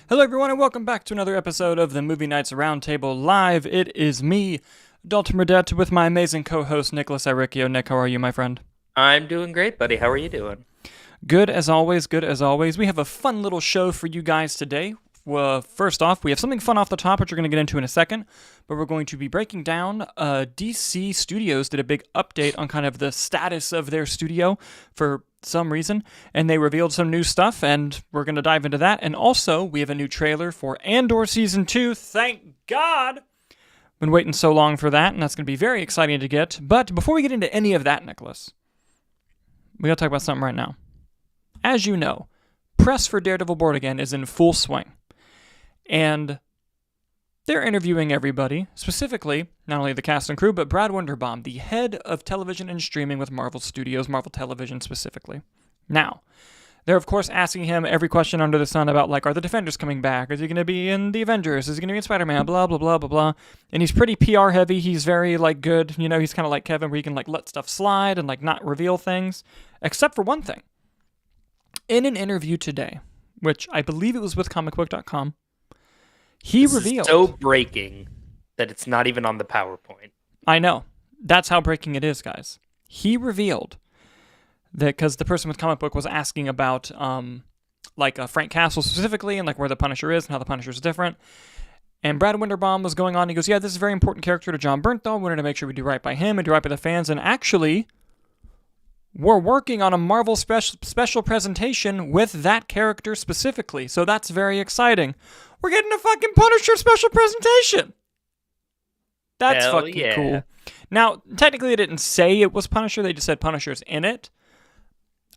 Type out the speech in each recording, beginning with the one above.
Hello, everyone, and welcome back to another episode of the Movie Nights Roundtable Live. It is me, Dalton Burdett, with my amazing co-host, Nicholas Iricchio. Nick, how are you, my friend? I'm doing great, buddy. How are you doing? Good as always, good as always. We have a fun little show for you guys today. Well, first off, we have something fun off the top, which we're going to get into in a second, but we're going to be breaking down DC Studios did a big update on kind of the status of their studio for some reason, and they revealed some new stuff, and we're going to dive into that. And also, we have a new trailer for Andor Season 2. Thank God! Been waiting so long for that, and that's going to be very exciting to get. But before we get into any of that, Nicholas, we got to talk about something right now. As you know, press for Daredevil Born Again is in full swing. And they're interviewing everybody, specifically, not only the cast and crew, but Brad Winderbaum, the head of television and streaming with Marvel Studios, Marvel Television specifically. Now, they're of course asking him every question under the sun about, like, are the Defenders coming back? Is he going to be in the Avengers? Is he going to be in Spider-Man? Blah, blah, blah, blah, blah. And he's pretty PR heavy. He's very, like, good. You know, he's kind of like Kevin, where he can, like, let stuff slide and, like, not reveal things. Except for one thing. In an interview today, which I believe it was with comicbook.com, he revealed... Is so breaking that it's not even on the PowerPoint. I know. That's how breaking it is, guys. He revealed that, because the person with comic book was asking about, Frank Castle specifically, and, like, where the Punisher is and how the Punisher is different. And Brad Winderbaum was going on. He goes, yeah, this is a very important character to John Bernthal. We wanted to make sure we do right by him and do right by the fans. And actually, we're working on a Marvel special presentation with that character specifically. So that's very exciting. We're getting a fucking Punisher special presentation. That's Hell fucking yeah. cool. Now, technically, they didn't say it was Punisher. They just said Punisher's in it.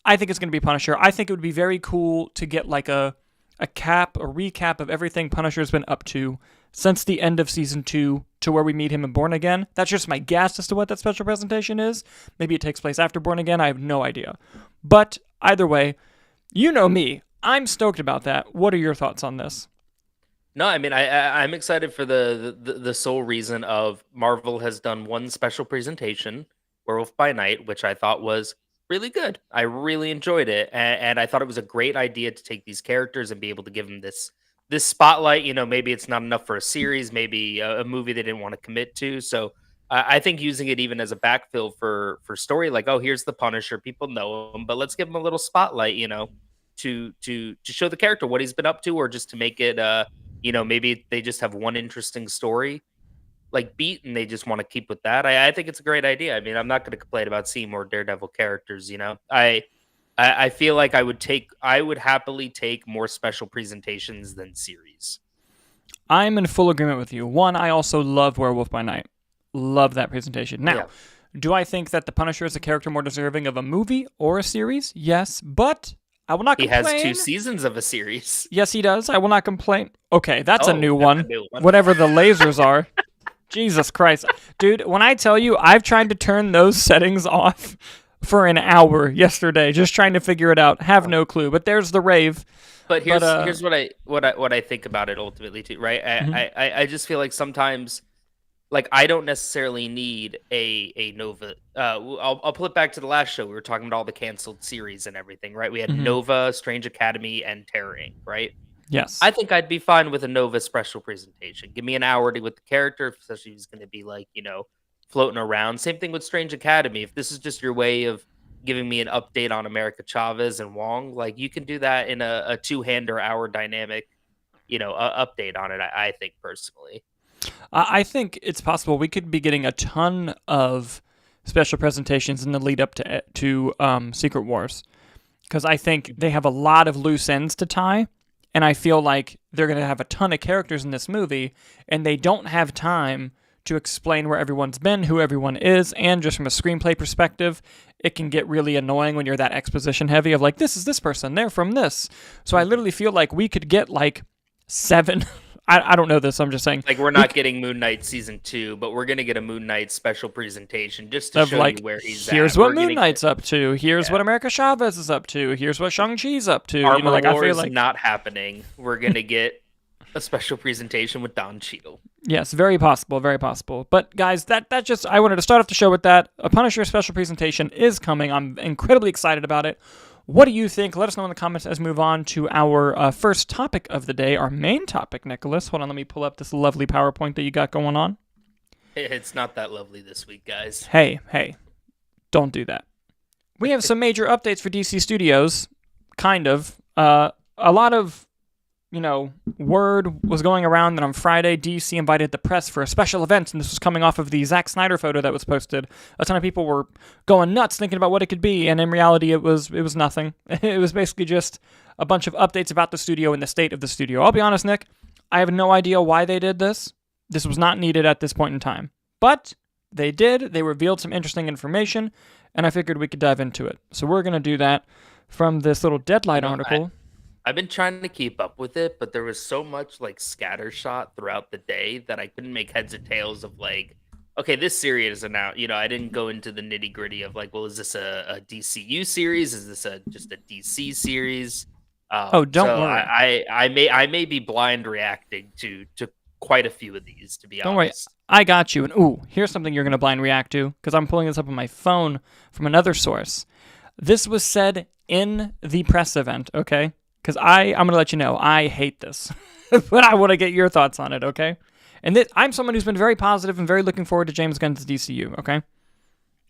I think it's going to be Punisher. I think it would be very cool to get like a recap of everything Punisher's been up to since the end of Season 2 to where we meet him in Born Again. That's just my guess as to what that special presentation is. Maybe it takes place after Born Again. I have no idea. But either way, you know me. I'm stoked about that. What are your thoughts on this? No, I mean, I'm excited for the sole reason of Marvel has done one special presentation, Werewolf by Night, which I thought was really good. I really enjoyed it, and I thought it was a great idea to take these characters and be able to give them this spotlight. You know, maybe it's not enough for a series, maybe a movie they didn't want to commit to. So I think using it even as a backfill for story, like, oh, here's the Punisher, people know him, but let's give him a little spotlight, you know, to show the character what he's been up to, or just to make it maybe they just have one interesting story like beat and they just want to keep with that. I think it's a great idea. I mean, I'm not going to complain about seeing more Daredevil characters. You know, I feel like I would happily take more special presentations than series. I'm in full agreement with you. One, I also love Werewolf by Night. Love that presentation. Now, Do I think that the Punisher is a character more deserving of a movie or a series? Yes, but I will not complain. He has 2 seasons of a series. Yes, he does. I will not complain. Okay, that's a new one. Whatever the lasers are. Jesus Christ. Dude, when I tell you, I've tried to turn those settings off for an hour yesterday, just trying to figure it out. Have no clue, but there's the rave. But here's what I think about it ultimately too, right? I just feel like sometimes, like, I don't necessarily need a Nova. I'll pull it back to the last show. We were talking about all the canceled series and everything, right? We had Nova, Strange Academy, and Terror Inc., right? Yes. I think I'd be fine with a Nova special presentation. Give me an hour with the character, especially if he's going to be, like, you know, floating around. Same thing with Strange Academy. If this is just your way of giving me an update on America Chavez and Wong, like, you can do that in a 2-hand or hour dynamic, update on it, I think, personally. I think it's possible we could be getting a ton of special presentations in the lead up to Secret Wars, because I think they have a lot of loose ends to tie, and I feel like they're going to have a ton of characters in this movie, and they don't have time to explain where everyone's been, who everyone is, and just from a screenplay perspective, it can get really annoying when you're that exposition heavy of, like, this is this person, they're from this. So I literally feel like we could get, like, 7... I don't know this, I'm just saying. Like, we're not getting Moon Knight Season 2, but we're going to get a Moon Knight special presentation just to show you where he's at. Here's what Moon Knight's up to. Here's what America Chavez is up to. Here's what Shang-Chi's up to. Armor War is not happening. We're going to get a special presentation with Don Cheadle. Yes, very possible, very possible. But guys, that just, I wanted to start off the show with that. A Punisher special presentation is coming. I'm incredibly excited about it. What do you think? Let us know in the comments as we move on to our first topic of the day, our main topic, Nicholas. Hold on, let me pull up this lovely PowerPoint that you got going on. It's not that lovely this week, guys. Hey, don't do that. We have some major updates for DC Studios, kind of. A lot of, word was going around that on Friday, DC invited the press for a special event, and this was coming off of the Zack Snyder photo that was posted. A ton of people were going nuts thinking about what it could be, and in reality, it was nothing. It was basically just a bunch of updates about the studio and the state of the studio. I'll be honest, Nick, I have no idea why they did this. This was not needed at this point in time. But they did. They revealed some interesting information, and I figured we could dive into it. So we're going to do that from this little Deadline article. I've been trying to keep up with it, but there was so much scattershot throughout the day that I couldn't make heads or tails of okay, this series is now, I didn't go into the nitty gritty of well, is this a DCU series? Is this just a DC series? Don't worry. I may be blind reacting to quite a few of these, to be honest. Don't worry. I got you. And here's something you're going to blind react to, because I'm pulling this up on my phone from another source. This was said in the press event, okay? Because I'm going to let you know, I hate this. But I want to get your thoughts on it, okay? And I'm someone who's been very positive and very looking forward to James Gunn's DCU, okay?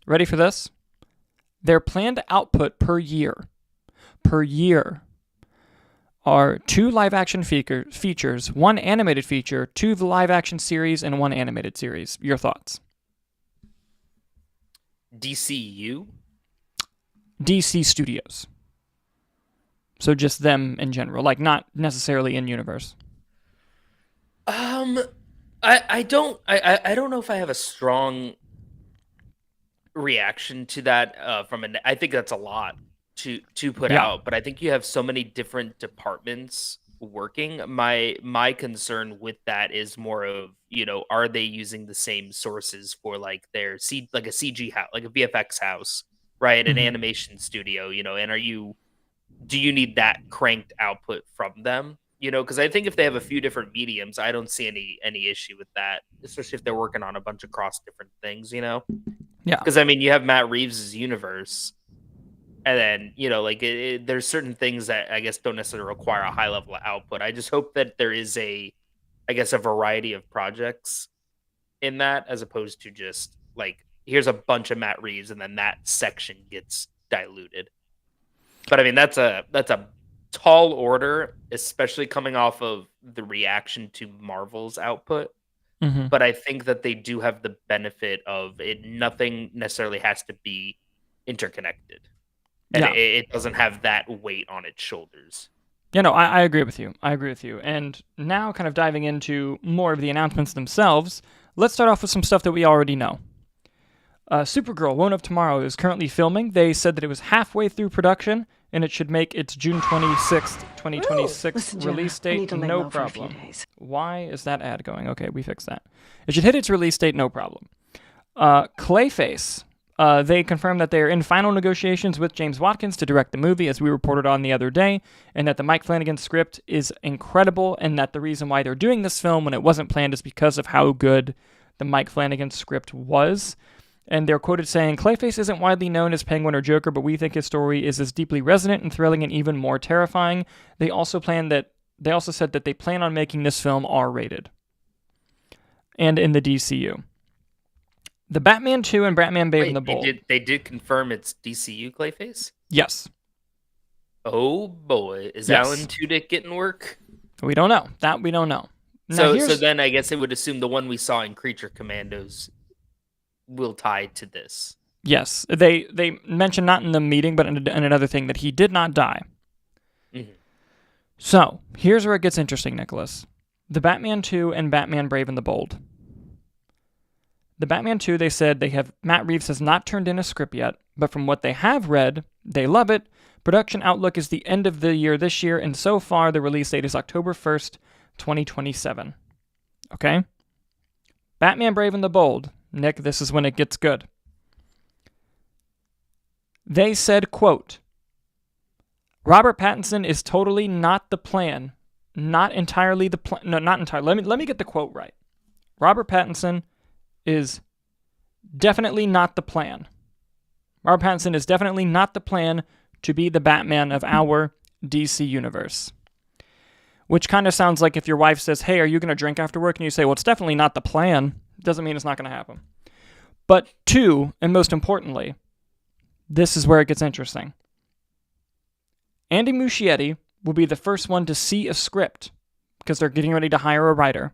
Ready for this? Their planned output per year are 2 live-action features, 1 animated feature, 2 live-action series, and 1 animated series. Your thoughts? DCU? DC Studios. So just them in general, not necessarily in universe. I don't know if I have a strong reaction to that. I think that's a lot to put out, but I think you have so many different departments working. My concern with that is more of, are they using the same sources for their a CG house, a VFX house, right? An animation studio, and do you need that cranked output from them? Because I think if they have a few different mediums, I don't see any issue with that, especially if they're working on a bunch of cross different things, Yeah. Because you have Matt Reeves' universe, and then there's certain things that I guess don't necessarily require a high level of output. I just hope that there is a variety of projects in that, as opposed to just here's a bunch of Matt Reeves and then that section gets diluted. But that's a tall order, especially coming off of the reaction to Marvel's output. But I think that they do have the benefit of it. Nothing necessarily has to be interconnected, and it doesn't have that weight on its shoulders. I agree with you. And now, kind of diving into more of the announcements themselves, let's start off with some stuff that we already know. Supergirl, Woman of Tomorrow, is currently filming. They said that it was halfway through production, and it should make its June 26th, 2026 release date, no problem. Why is that ad going? Okay, we fixed that. It should hit its release date, no problem. Clayface, they confirmed that they are in final negotiations with James Watkins to direct the movie, as we reported on the other day, and that the Mike Flanagan script is incredible, and that the reason why they're doing this film when it wasn't planned is because of how good the Mike Flanagan script was. And they're quoted saying, Clayface isn't widely known as Penguin or Joker, but we think his story is as deeply resonant and thrilling and even more terrifying. They also said that they plan on making this film R-rated. And in the DCU. The Batman 2 and Batman Babe in the Bold. They did confirm it's DCU Clayface? Yes. Oh boy. Is Alan Tudyk getting work? We don't know. That we don't know. So then I guess it would assume the one we saw in Creature Commandos will tie to this. Yes. They mentioned, not in the meeting, but in another thing, that he did not die. So, here's where it gets interesting, Nicholas. The Batman 2 and Batman Brave and the Bold. The Batman 2, they said Matt Reeves has not turned in a script yet, but from what they have read, they love it. Production outlook is the end of the year this year, and so far the release date is October 1st, 2027. Okay? Batman Brave and the Bold. Nick, this is when it gets good. They said, quote, Robert Pattinson is totally not the plan. Not entirely the plan. No, not entirely. Let me get the quote right. Robert Pattinson is definitely not the plan. Robert Pattinson is definitely not the plan to be the Batman of our DC universe. Which kind of sounds like if your wife says, hey, are you going to drink after work? And you say, well, it's definitely not the plan. Doesn't mean it's not going to happen. But two, and most importantly, this is where it gets interesting. Andy Muschietti will be the first one to see a script because they're getting ready to hire a writer.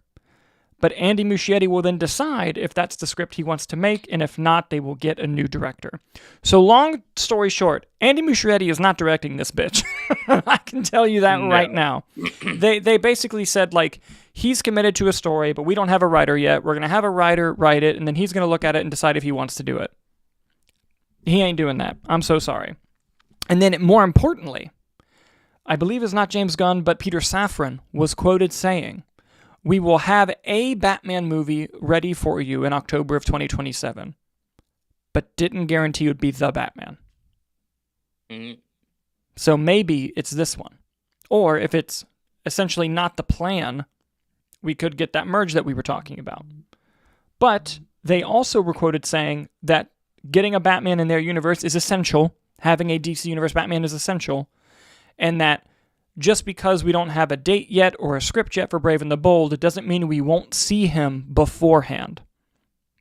But Andy Muschietti will then decide if that's the script he wants to make, and if not, they will get a new director. So long story short, Andy Muschietti is not directing this bitch. I can tell you that right now. They basically said, like, he's committed to a story, but we don't have a writer yet. We're going to have a writer write it, and then he's going to look at it and decide if he wants to do it. He ain't doing that. I'm so sorry. And then, more importantly, I believe it's not James Gunn, but Peter Safran was quoted saying, we will have a Batman movie ready for you in October of 2027, but didn't guarantee it would be the Batman. Mm-hmm. So maybe it's this one. Or if it's essentially not the plan, we could get that merge that we were talking about. But they also were quoted saying that getting a Batman in their universe is essential. Having a DC Universe Batman is essential. And that just because we don't have a date yet or a script yet for Brave and the Bold, it doesn't mean we won't see him beforehand.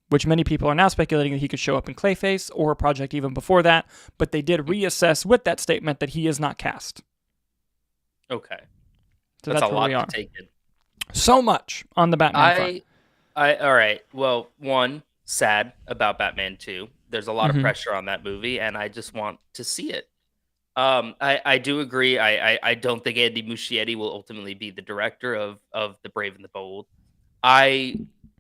Which many people are now speculating that he could show up in Clayface or a project even before that, but they did reassess with that statement that he is not cast. Okay. So that's a where lot we are. to take in. So much on the Batman front. All right. Well, one, sad about Batman 2. There's a lot of pressure on that movie, and I just want to see it. I do agree. I don't think Andy Muschietti will ultimately be the director of The Brave and the Bold.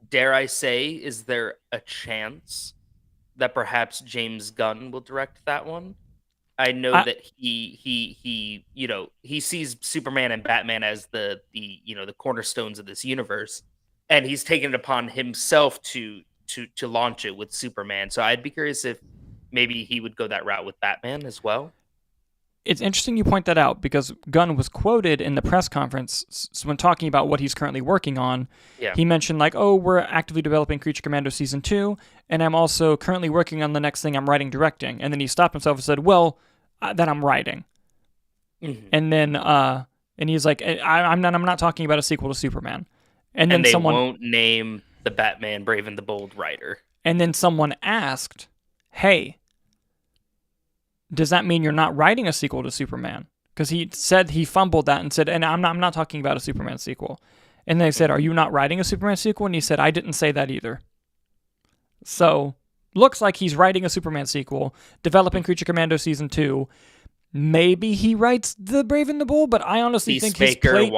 Dare I say, is there a chance that perhaps James Gunn will direct that one? I know that he sees Superman and Batman as the cornerstones of this universe, and he's taken it upon himself to launch it with Superman. So I'd be curious if maybe he would go that route with Batman as well. It's interesting you point that out because Gunn was quoted in the press conference when talking about what he's currently working on. Yeah. He mentioned like, oh, we're actively developing Creature Commando Season 2, and I'm also currently working on the next thing I'm writing, directing. And then he stopped himself and said, well, that I'm writing. Mm-hmm. And then and he's like, I'm not talking about a sequel to Superman. And then they won't name the Batman Brave and the Bold writer. And then someone asked, hey, does that mean you're not writing a sequel to Superman? Because he said he fumbled that and said, and I'm not talking about a Superman sequel. And they said, are you not writing a Superman sequel? And he said, I didn't say that either. So, looks like he's writing a Superman sequel, developing Creature Commando Season 2. Maybe he writes The Brave and the Bold, but I honestly think his plate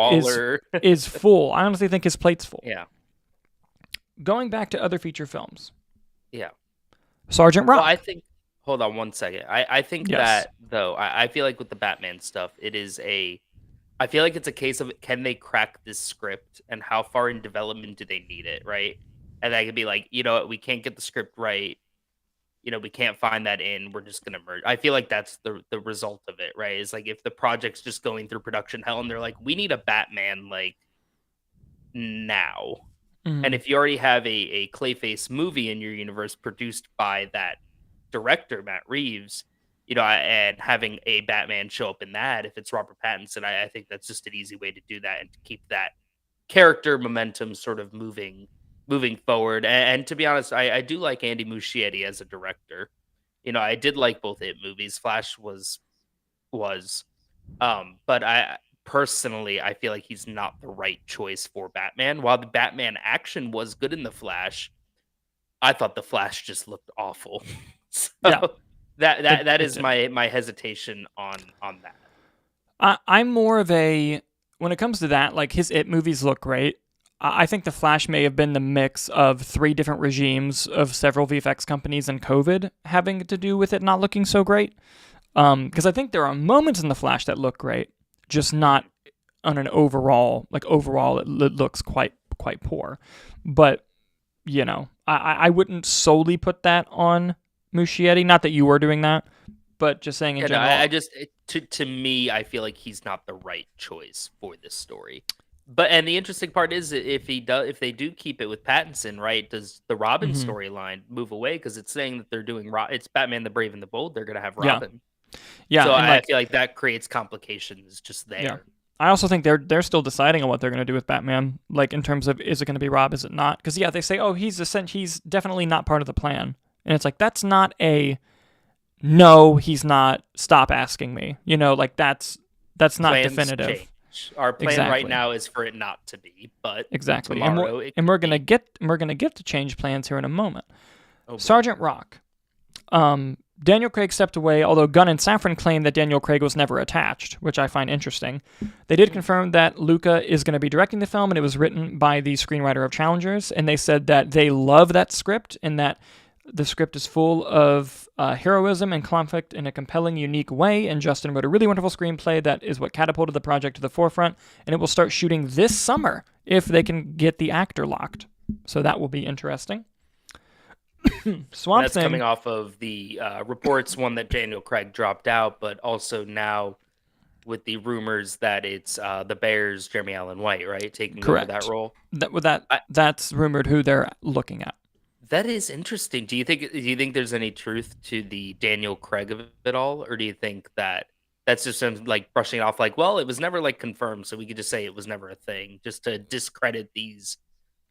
is full. I honestly think his plate's full. Yeah. Going back to other feature films. Yeah. Sergeant Rock. Well, hold on one second. I think that, though, I feel like with the Batman stuff, I feel like it's a case of, can they crack this script and how far in development do they need it, right? And that could be like, we can't get the script right. We can't find that in. We're just going to merge. I feel like that's the result of it, right? Is like if the project's just going through production hell and they're like, we need a Batman, like, now. Mm-hmm. And if you already have a Clayface movie in your universe produced by that director, Matt Reeves, and having a Batman show up in that, if it's Robert Pattinson, I think that's just an easy way to do that and to keep that character momentum sort of moving forward. And to be honest, I do like Andy Muschietti as a director. I did like both It movies. Flash was, but I personally feel like he's not the right choice for Batman. While the Batman action was good in the Flash, I thought the Flash just looked awful. So that is my hesitation on that. I'm more of a, when it comes to that, like his It movies look great. I think the Flash may have been the mix of 3 different regimes of several VFX companies and COVID having to do with it not looking so great. Because I think there are moments in the Flash that look great, just not on an overall. Like overall, it looks quite poor. But I wouldn't solely put that on Muschietti. Not that you were doing that, but just saying in general. To me, I feel like he's not the right choice for this story. And the interesting part is if they do keep it with Pattinson, right? Does the Robin storyline move away? Because it's saying that they're doing it's Batman the Brave and the Bold. They're gonna have Robin. Yeah, So and I like, feel like that creates complications just yeah. there. I also think they're still deciding on what they're going to do with Batman, like in terms of is it going to be Rob, is it not? Because yeah, they say, oh, he's definitely not part of the plan, and it's like that's not a no, he's not. Stop asking me. Like that's not Plans definitive. change. Our plan right Exactly. now is for it not to be, but Exactly. And tomorrow it could be. we're gonna get to change plans here in a moment. Oh boy. Sergeant Rock. Daniel Craig stepped away, although Gunn and Safran claim that Daniel Craig was never attached, which I find interesting. They did confirm that Luca is going to be directing the film, and it was written by the screenwriter of Challengers, and they said that they love that script and that the script is full of heroism and conflict in a compelling, unique way, and Justin wrote a really wonderful screenplay that is what catapulted the project to the forefront, and it will start shooting this summer if they can get the actor locked. So that will be interesting. That's coming off of the reports, one that Daniel Craig dropped out, but also now with the rumors that it's the Bears' Jeremy Allen White, right, taking over that role. That's rumored who they're looking at. That is interesting. Do you think there's any truth to the Daniel Craig of it all, or do you think that that's just him like brushing it off, like, well, it was never like confirmed, so we could just say it was never a thing, just to discredit these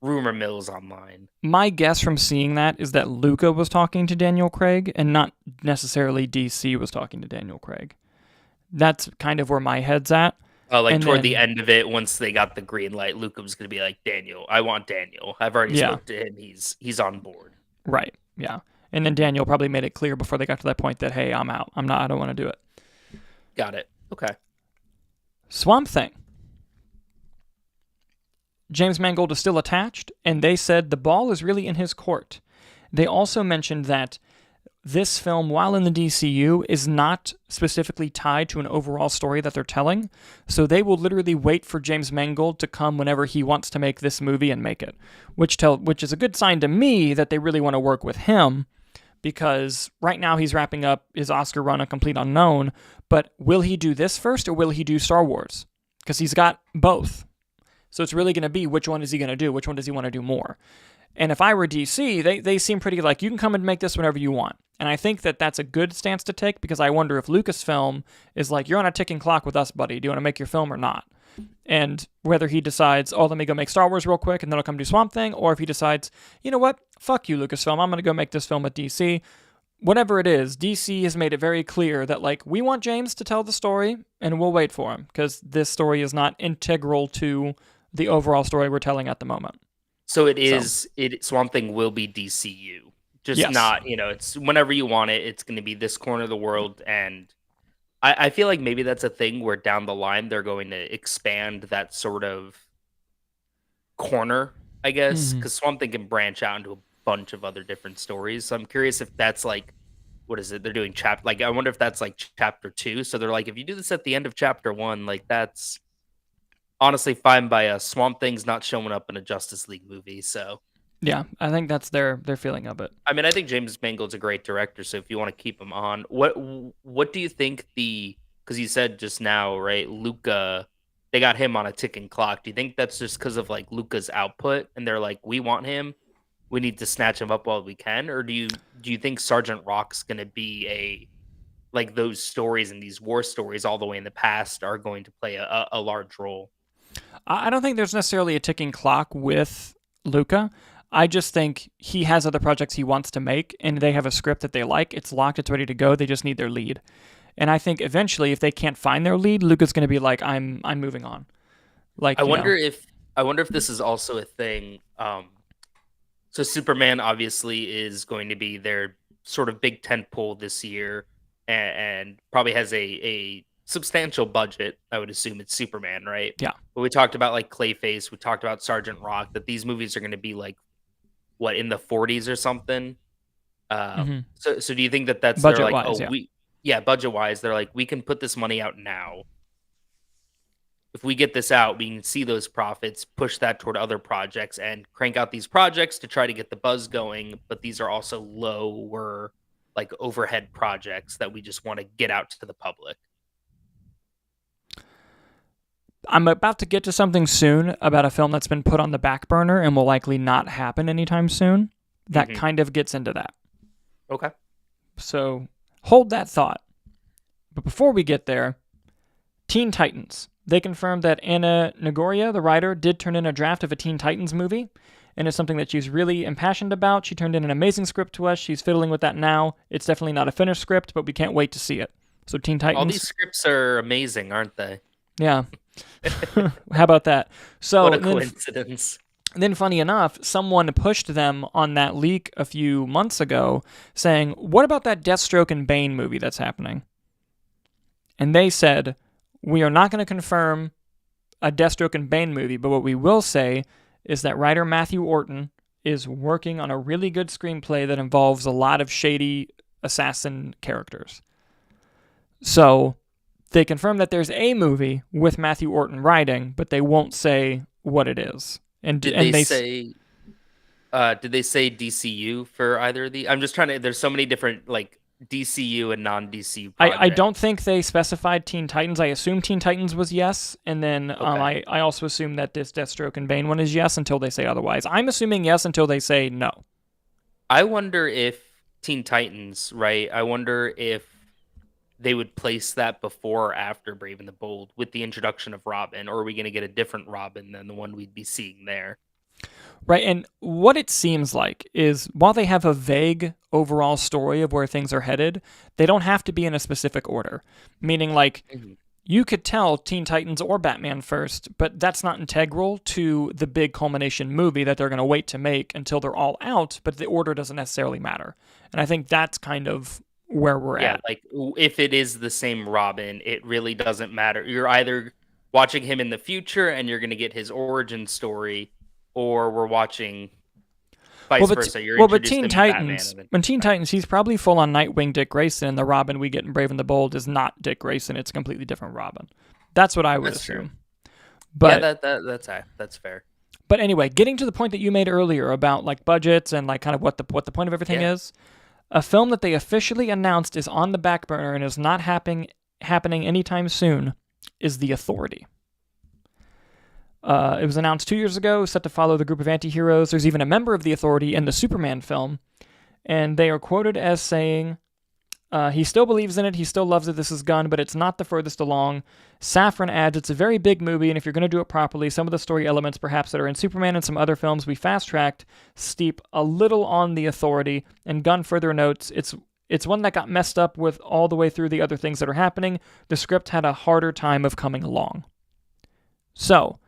rumor mills online? My guess from seeing that is that Luca was talking to Daniel Craig and not necessarily DC was talking to Daniel Craig. That's kind of where my head's at. Oh, like toward the end of it, once they got the green light, Luca was going to be like, Daniel, I want Daniel. I've already spoke to him. He's on board. Right. Yeah. And then Daniel probably made it clear before they got to that point that, hey, I'm out. I don't want to do it. Got it. Okay. Swamp Thing. James Mangold is still attached, and they said the ball is really in his court. They also mentioned that this film, while in the DCU, is not specifically tied to an overall story that they're telling, so they will literally wait for James Mangold to come whenever he wants to make this movie and make it, which is a good sign to me that they really want to work with him, because right now he's wrapping up his Oscar run, A Complete Unknown, but will he do this first or will he do Star Wars? Because he's got both. So it's really going to be which one is he going to do? Which one does he want to do more? And if I were DC, they seem pretty like, you can come and make this whenever you want. And I think that that's a good stance to take, because I wonder if Lucasfilm is like, you're on a ticking clock with us, buddy. Do you want to make your film or not? And whether he decides, oh, let me go make Star Wars real quick and then I'll come do Swamp Thing, or if he decides, you know what, fuck you, Lucasfilm, I'm going to go make this film with DC. Whatever it is, DC has made it very clear that, like, we want James to tell the story and we'll wait for him, because this story is not integral to the overall story we're telling at the moment. So Swamp Thing will be DCU. Just not, it's whenever you want it, it's going to be this corner of the world. And I feel like maybe that's a thing where down the line they're going to expand that sort of corner, I guess, because Swamp Thing can branch out into a bunch of other different stories. So I'm curious if that's like, what is it? They're doing I wonder if that's like chapter 2. So they're like, if you do this at the end of chapter 1, like that's honestly fine by us. Swamp Thing's not showing up in a Justice League movie, so. Yeah, I think that's their feeling of it. I mean, I think James Mangold's a great director, so if you want to keep him on, what do you think because you said just now, right, Luca, they got him on a ticking clock. Do you think that's just because of like Luca's output and they're like, we want him, we need to snatch him up while we can? Or do you think Sergeant Rock's going to be like those stories and these war stories all the way in the past are going to play a large role? I don't think there's necessarily a ticking clock with Luca. I just think he has other projects he wants to make, and they have a script that they like. It's locked. It's ready to go. They just need their lead. And I think eventually, if they can't find their lead, Luca's going to be like, I'm moving on. Like, I wonder if this is also a thing. So Superman obviously is going to be their sort of big tentpole this year, and probably has a substantial budget. I would assume it's Superman, right? Yeah. But we talked about like Clayface. We talked about Sergeant Rock. That these movies are going to be like, what, in the 40s or something? So do you think that that's budget like, wise, budget wise, they're like, we can put this money out now. If we get this out, we can see those profits, push that toward other projects, and crank out these projects to try to get the buzz going. But these are also lower, like, overhead projects that we just want to get out to the public. I'm about to get to something soon about a film that's been put on the back burner and will likely not happen anytime soon. That kind of gets into that. Okay. So hold that thought. But before we get there, Teen Titans. They confirmed that Anna Nagoria, the writer, did turn in a draft of a Teen Titans movie, and it's something that she's really impassioned about. She turned in an amazing script to us. She's fiddling with that now. It's definitely not a finished script, but we can't wait to see it. So Teen Titans. All these scripts are amazing, aren't they? Yeah. How about that? So what a coincidence. Then, funny enough, someone pushed them on that leak a few months ago saying, what about that Deathstroke and Bane movie that's happening? And they said, we are not going to confirm a Deathstroke and Bane movie, but what we will say is that writer Matthew Orton is working on a really good screenplay that involves a lot of shady assassin characters. So they confirm that there's a movie with Matthew Orton writing, but they won't say what it is. And did they say DCU for either of the? I'm just trying to. There's so many different like DCU and non-DCU projects. I don't think they specified Teen Titans. I assume Teen Titans was yes, and then I also assume that this Deathstroke and Bane one is yes until they say otherwise. I'm assuming yes until they say no. I wonder if Teen Titans, right? I wonder if they would place that before or after Brave and the Bold with the introduction of Robin, or are we going to get a different Robin than the one we'd be seeing there? Right, and what it seems like is while they have a vague overall story of where things are headed, they don't have to be in a specific order. Meaning, like, you could tell Teen Titans or Batman first, but that's not integral to the big culmination movie that they're going to wait to make until they're all out, but the order doesn't necessarily matter. And I think that's kind of where we're at. Like, if it is the same Robin, it really doesn't matter. You're either watching him in the future and you're going to get his origin story, or we're watching vice versa. But Teen Titans, when Teen Titans, he's probably full on Nightwing Dick Grayson, and the Robin we get in Brave and the Bold is not Dick Grayson. It's a completely different Robin. That's what I would assume. But yeah, that's fair. But anyway, getting to the point that you made earlier about like budgets and like kind of what the point of everything is, a film that they officially announced is on the back burner and is not happening anytime soon is The Authority. It was announced 2 years ago, set to follow the group of anti-heroes. There's even a member of the Authority in the Superman film, and they are quoted as saying, he still believes in it, he still loves it, this is Gunn, but it's not the furthest along. Safran adds, it's a very big movie, and if you're going to do it properly, some of the story elements perhaps that are in Superman and some other films we fast-tracked steep a little on the Authority, and Gunn further notes, it's one that got messed up with all the way through the other things that are happening. The script had a harder time of coming along. So,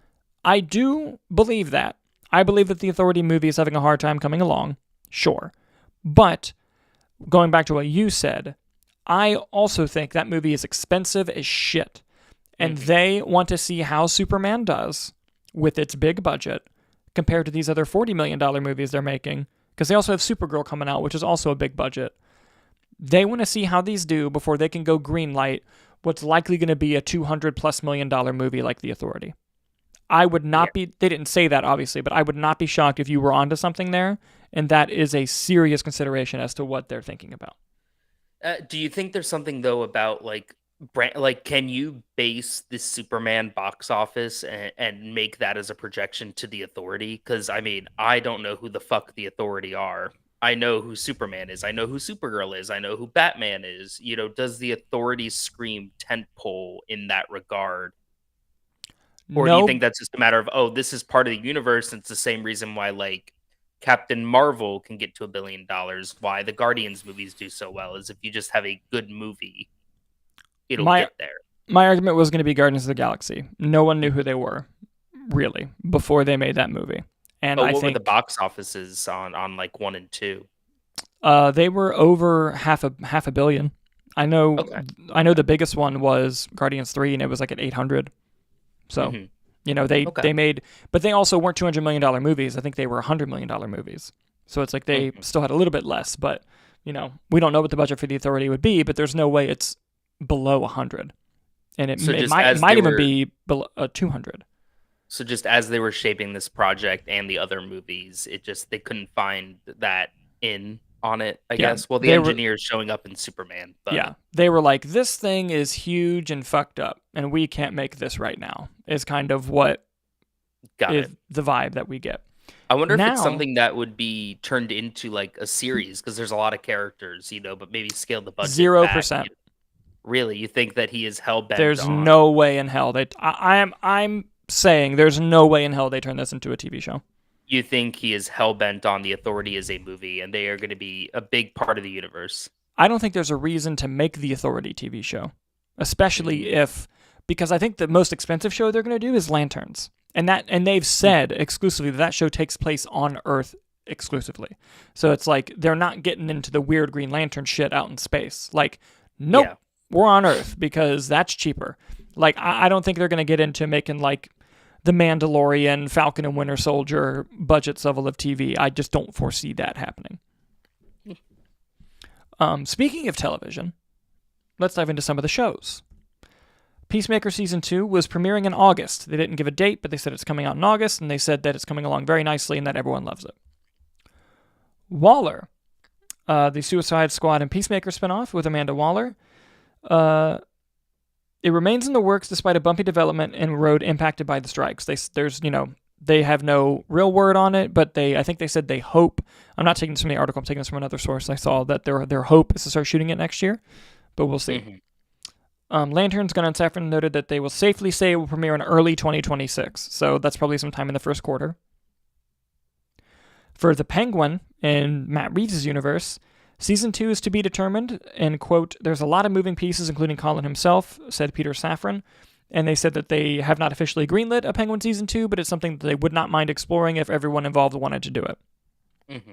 I do believe that. I believe that the Authority movie is having a hard time coming along. Sure. But, going back to what you said, I also think that movie is expensive as shit. And they want to see how Superman does with its big budget compared to these other $40 million movies they're making. Because they also have Supergirl coming out, which is also a big budget. They want to see how these do before they can go greenlight what's likely going to be a $200+ million movie like The Authority. I would not be, they didn't say that obviously, but I would not be shocked if you were onto something there, and that is a serious consideration as to what they're thinking about. Do you think there's something though about like can you base this Superman box office and make that as a projection to the Authority? Because I mean, I don't know who the fuck the Authority are. I know who Superman is. I know who Supergirl is. I know who Batman is. You know, does the Authority scream tentpole in that regard? Or do you think that's just a matter of, oh, this is part of the universe, and it's the same reason why, like, Captain Marvel can get to $1 billion, why the Guardians movies do so well, is if you just have a good movie, it'll get there. My argument was going to be Guardians of the Galaxy. No one knew who they were, really, before they made that movie. And what were the box offices on like 1 and 2? They were over half a billion. I know the biggest one was Guardians 3, and it was like at 800. So, you know, they made, but they also weren't $200 million movies. I think they were $100 million movies. So it's like they still had a little bit less, but, you know, we don't know what the budget for the Authority would be, but there's no way it's below 100. And it might even be below 200. So just as they were shaping this project and the other movies, they couldn't find that on it, I guess. Well, the engineers showing up in Superman. But... Yeah, they were like, this thing is huge and fucked up, and we can't make this right now, is kind of what is the vibe that we get. I wonder if it's something that would be turned into like a series, because there's a lot of characters, you know, but maybe scale the budget 0%. Really, you think that he is hell bent There's on? no way in hell I'm saying there's no way in hell they turn this into a TV show. You think he is hell bent on the Authority as a movie, and they are going to be a big part of the universe? I don't think there's a reason to make the Authority TV show, especially Mm, if because I think the most expensive show they're going to do is Lanterns, and they've said exclusively that show takes place on Earth exclusively. So it's like they're not getting into the weird Green Lantern shit out in space. Like, nope, yeah. we're on Earth because that's cheaper. Like, I don't think they're going to get into making like the Mandalorian, Falcon and Winter Soldier budgets level of TV. I just don't foresee that happening. Speaking of television, let's dive into some of the shows. Peacemaker Season 2 was premiering in August. They didn't give a date, but they said it's coming out in August, and they said that it's coming along very nicely and that everyone loves it. Waller, the Suicide Squad and Peacemaker spinoff with Amanda Waller. It remains in the works despite a bumpy development and road impacted by the strikes. They have no real word on it, but I think they said they hope. I'm not taking this from the article. I'm taking this from another source. I saw that their hope is to start shooting it next year, but we'll see. Lanterns, Gunn and Safran noted that they will safely say it will premiere in early 2026, so that's probably sometime in the first quarter. For the Penguin in Matt Reeves' universe, Season 2 is to be determined, and, quote, there's a lot of moving pieces, including Colin himself, said Peter Safran, and they said that they have not officially greenlit a Penguin Season 2, but it's something that they would not mind exploring if everyone involved wanted to do it. Mm-hmm.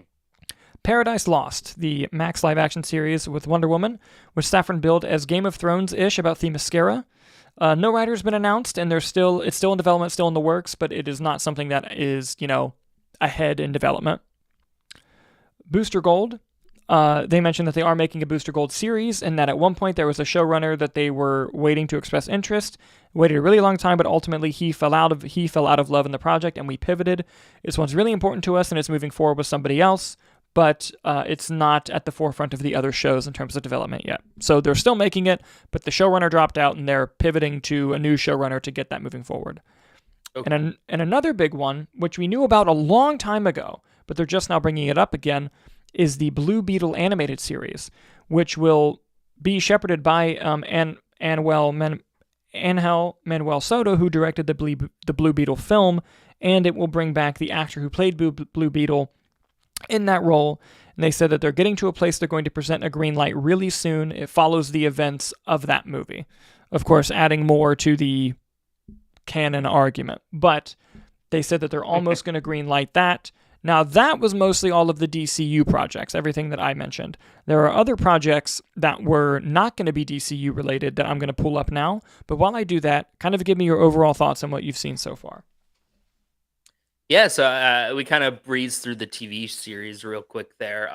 Paradise Lost, the Max live-action series with Wonder Woman, which Safran billed as Game of Thrones-ish about Themyscira. No writer's been announced, and it's still in development, still in the works, but it is not something that is, ahead in development. Booster Gold, they mentioned that they are making a Booster Gold series, and that at one point there was a showrunner that they were waiting to express interest. Waited a really long time, but ultimately he fell out of love in the project, and we pivoted. This one's really important to us, and it's moving forward with somebody else, but it's not at the forefront of the other shows in terms of development yet. So they're still making it, but the showrunner dropped out, and they're pivoting to a new showrunner to get that moving forward. Okay. And another big one, which we knew about a long time ago, but they're just now bringing it up again, is the Blue Beetle animated series, which will be shepherded by Angel Manuel Soto, who directed the Blue Beetle film, and it will bring back the actor who played Blue Beetle in that role. And they said that they're getting to a place they're going to present a green light really soon. It follows the events of that movie. Of course, adding more to the canon argument. But they said that they're almost going to green light that. Now, that was mostly all of the DCU projects, everything that I mentioned. There are other projects that were not going to be DCU related that I'm going to pull up now. But while I do that, kind of give me your overall thoughts on what you've seen so far. Yeah, so we kind of breezed through the TV series real quick there.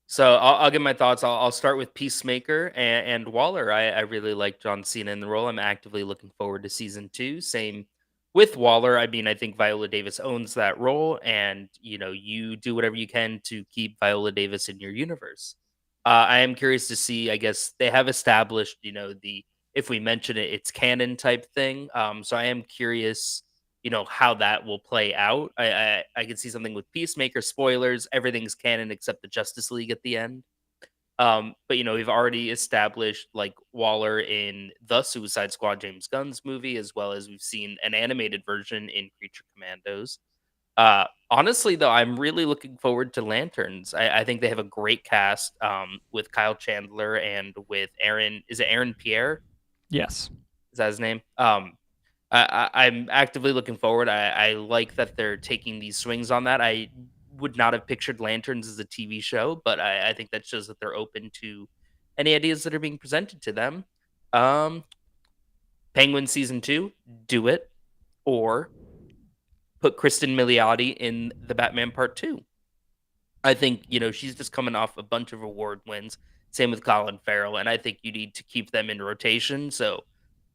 So I'll give my thoughts. I'll start with Peacemaker and Waller. I really like John Cena in the role. I'm actively looking forward to season 2. Same with Waller. I mean, I think Viola Davis owns that role, and you do whatever you can to keep Viola Davis in your universe. I am curious to see. I guess they have established, the if we mention it, it's canon type thing. So I am curious, how that will play out. I could see something with Peacemaker. Spoilers: everything's canon except the Justice League at the end. But we've already established like Waller in the Suicide Squad James Gunn's movie, as well as we've seen an animated version in Creature Commandos. Honestly, though, I'm really looking forward to Lanterns. I think they have a great cast with Kyle Chandler and with Aaron. Is it Aaron Pierre? Yes. Is that his name? I'm actively looking forward. I like that they're taking these swings on that. I would not have pictured Lanterns as a TV show, but I think that shows that they're open to any ideas that are being presented to them. Um, Penguin season 2, do it, or put Kristen Milioti in the Batman Part 2. I think she's just coming off a bunch of award wins. Same with Colin Farrell, and I think you need to keep them in rotation. So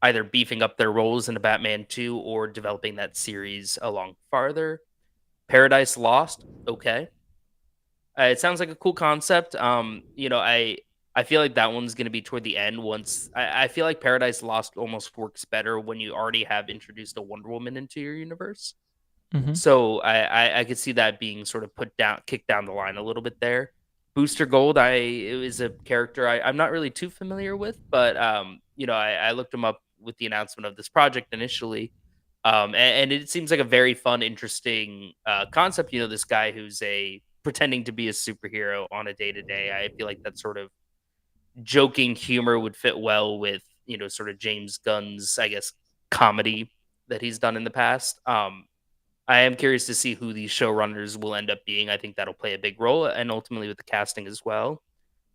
either beefing up their roles in a Batman 2 or developing that series along farther. Paradise Lost, okay. It sounds like a cool concept. I feel like that one's going to be toward the end. Once I feel like Paradise Lost almost works better when you already have introduced a Wonder Woman into your universe. Mm-hmm. So I could see that being sort of kicked down the line a little bit there. Booster Gold, it was a character I'm not really too familiar with, but I looked him up with the announcement of this project initially, and it seems like a very fun, interesting concept. This guy who's a pretending to be a superhero on a day to day. I feel like that sort of joking humor would fit well with sort of James Gunn's, I guess, comedy that he's done in the past. I am curious to see who these showrunners will end up being. I think that'll play a big role, and ultimately with the casting as well.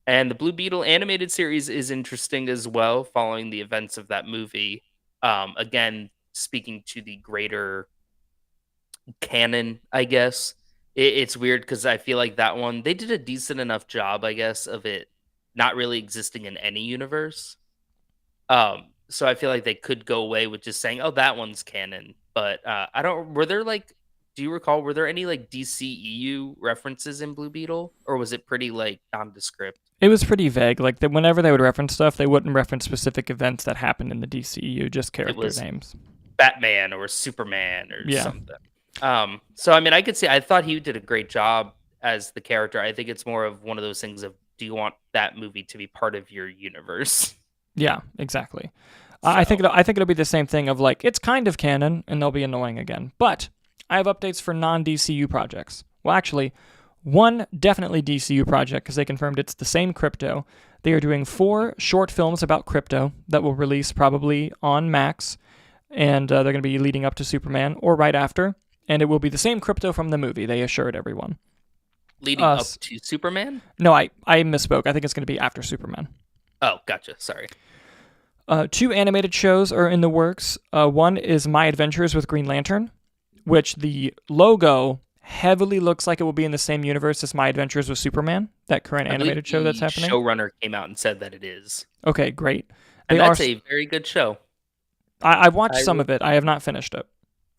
And the Blue Beetle animated series is interesting as well, following the events of that movie. Again, speaking to the greater canon, I guess. It's weird because I feel like that one they did a decent enough job, I guess, of it not really existing in any universe. So I feel like they could go away with just saying, "Oh, that one's canon." But I don't. Were there like, do you recall? Were there any like DCEU references in Blue Beetle, or was it pretty like nondescript? It was pretty vague. Like whenever they would reference stuff, they wouldn't reference specific events that happened in the DCU, just It character was names. Batman or Superman or Yeah. something. So I mean, I could say I thought he did a great job as the character. I think it's more of one of those things of, do you want that movie to be part of your universe? Yeah, exactly. So I think it'll be the same thing of like it's kind of canon and they'll be annoying again. But I have updates for non-DCU projects. Well, actually, one definitely DCU project because they confirmed it's the same crypto. They are doing 4 short films about crypto that will release probably on Max, and they're going to be leading up to Superman or right after, and it will be the same crypto from the movie. They assured everyone. leading up to Superman? No, I misspoke. I think it's going to be after Superman. Oh, gotcha. Sorry. 2 animated shows are in the works. One is My Adventures with Green Lantern, which the logo heavily looks like it will be in the same universe as My Adventures with Superman, that current animated show that's happening. The showrunner came out and said that it is. Okay, great. And that's a very good show. I watched some of it. I have not finished it.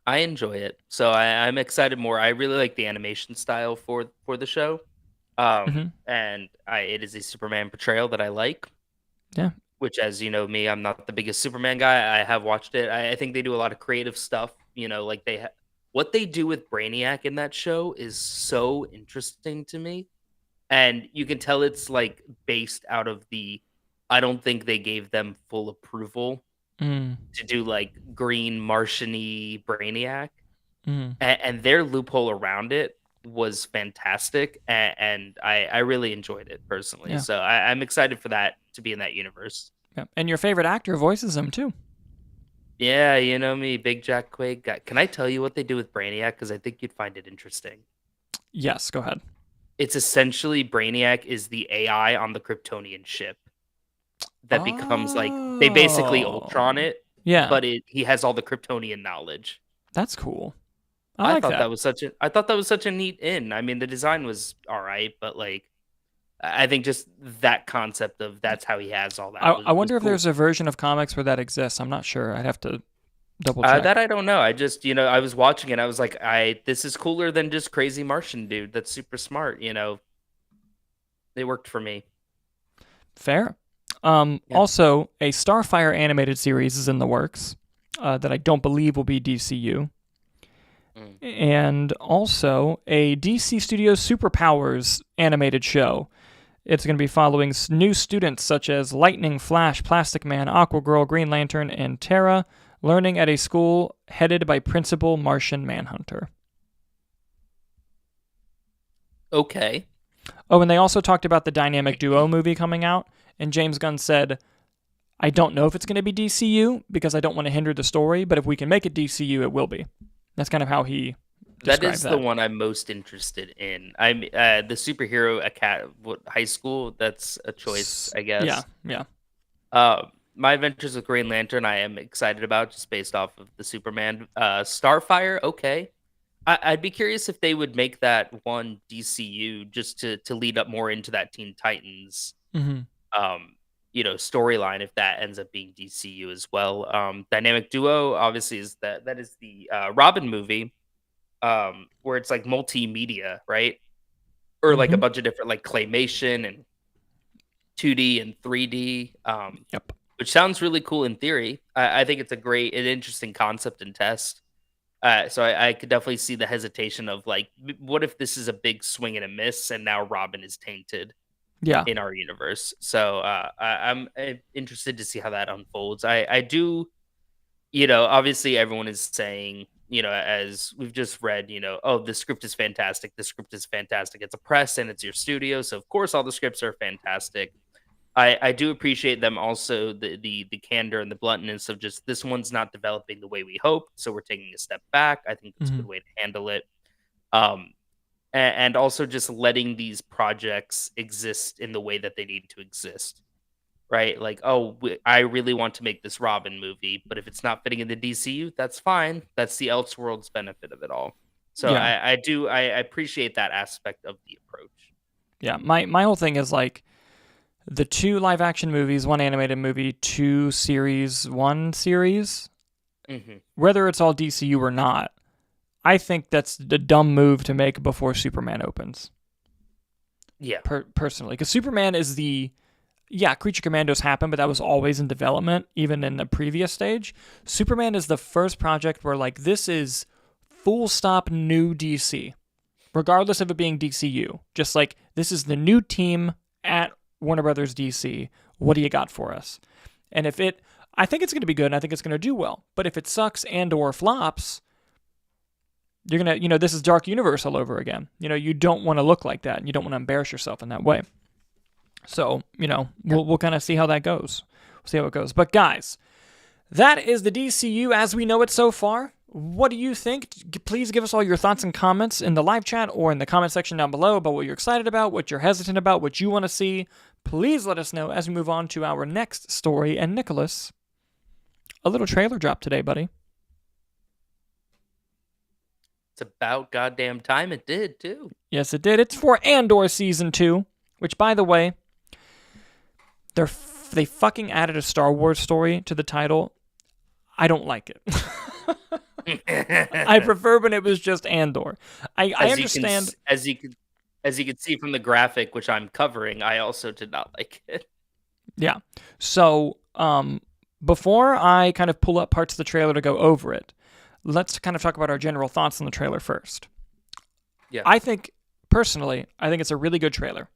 I enjoy it. So I'm excited more. I really like the animation style for the show. And it is a Superman portrayal that I like. Yeah. Which, as you know me, I'm not the biggest Superman guy. I have watched it. I think they do a lot of creative stuff. Like what they do with Brainiac in that show is so interesting to me. And you can tell it's like based out of I don't think they gave them full approval to do like green Martian-y Brainiac. And their loophole around it was fantastic. And I really enjoyed it personally. Yeah. So I'm excited for that to be in that universe. Yeah. And your favorite actor voices him too. Yeah, you know me, Big Jack Quaid guy. Can I tell you what they do with Brainiac? Because I think you'd find it interesting. Yes, go ahead. It's essentially Brainiac is the AI on the Kryptonian ship that becomes like they basically Ultron it. Yeah, but he has all the Kryptonian knowledge. That's cool. I thought that was such a neat in. I mean, the design was all right, but like I think just that concept of that's how he has all that. I wonder if cool. there's a version of comics where that exists. I'm not sure. I'd have to double check. That I don't know. I just I was watching it. I was like, this is cooler than just crazy Martian dude. That's super smart. It worked for me. Fair. Also, a Starfire animated series is in the works that I don't believe will be DCU. And also a DC Studios Superpowers animated show. It's going to be following new students such as Lightning, Flash, Plastic Man, Aquagirl, Green Lantern, and Terra, learning at a school headed by Principal Martian Manhunter. Okay. Oh, and they also talked about the Dynamic Duo movie coming out, and James Gunn said, I don't know if it's going to be DCU because I don't want to hinder the story, but if we can make it DCU, it will be. That's kind of how he described that. Is the one I'm most interested in. I'm the superhero high school. That's a choice, I guess. Yeah. My Adventures with Green Lantern, I am excited about just based off of the Superman. Starfire, okay. I'd be curious if they would make that one DCU just to lead up more into that Teen Titans. Storyline, if that ends up being DCU as well. Dynamic Duo obviously is that is the Robin movie, where it's like multimedia, right? Or like a bunch of different like claymation and 2D and 3D. Which sounds really cool in theory. I think it's an interesting concept and test. So I could definitely see the hesitation of like, what if this is a big swing and a miss, and now Robin is tainted Yeah. in our universe? So I'm interested to see how that unfolds. I do, obviously everyone is saying, as we've just read, oh, the script is fantastic. The script is fantastic. It's a press and it's your studio, so of course all the scripts are fantastic. I do appreciate them also the candor and the bluntness of just this one's not developing the way we hoped, so we're taking a step back. I think that's a Hmm. good way to handle it. Um, and also just letting these projects exist in the way that they need to exist, right? Like, oh, I really want to make this Robin movie, but if it's not fitting in the DCU, that's fine. That's the Elseworlds benefit of it all. So Yeah. I appreciate that aspect of the approach. Yeah. My whole thing is like the 2 live action movies, 1 animated movie, 2 series, 1 series, Hmm. whether it's all DCU or not. I think that's a dumb move to make before Superman opens. Yeah. Personally, because Superman is Creature Commandos happened, but that was always in development, even in the previous stage. Superman is the first project where like this is full stop new DC, regardless of it being DCU. Just like this is the new team at Warner Brothers DC. What do you got for us? And I think it's going to be good, and I think it's going to do well. But if it sucks and or flops, you're gonna, this is Dark Universe all over again. You don't want to look like that, and you don't want to embarrass yourself in that way. So, we'll kind of see how that goes. We'll see how it goes. But guys, that is the DCU as we know it so far. What do you think? Please give us all your thoughts and comments in the live chat or in the comment section down below about what you're excited about, what you're hesitant about, what you want to see. Please let us know as we move on to our next story. And Nicholas, a little trailer drop today, buddy. It's about goddamn time it did too. Yes, it did. It's for Andor Season 2, which, by the way, they fucking added a Star Wars story to the title. I don't like it. I prefer when it was just Andor. I understand. As you can see from the graphic, which I'm covering, I also did not like it. Yeah. So, before I kind of pull up parts of the trailer to go over it, let's kind of talk about our general thoughts on the trailer first. Yeah. Personally, I think it's a really good trailer.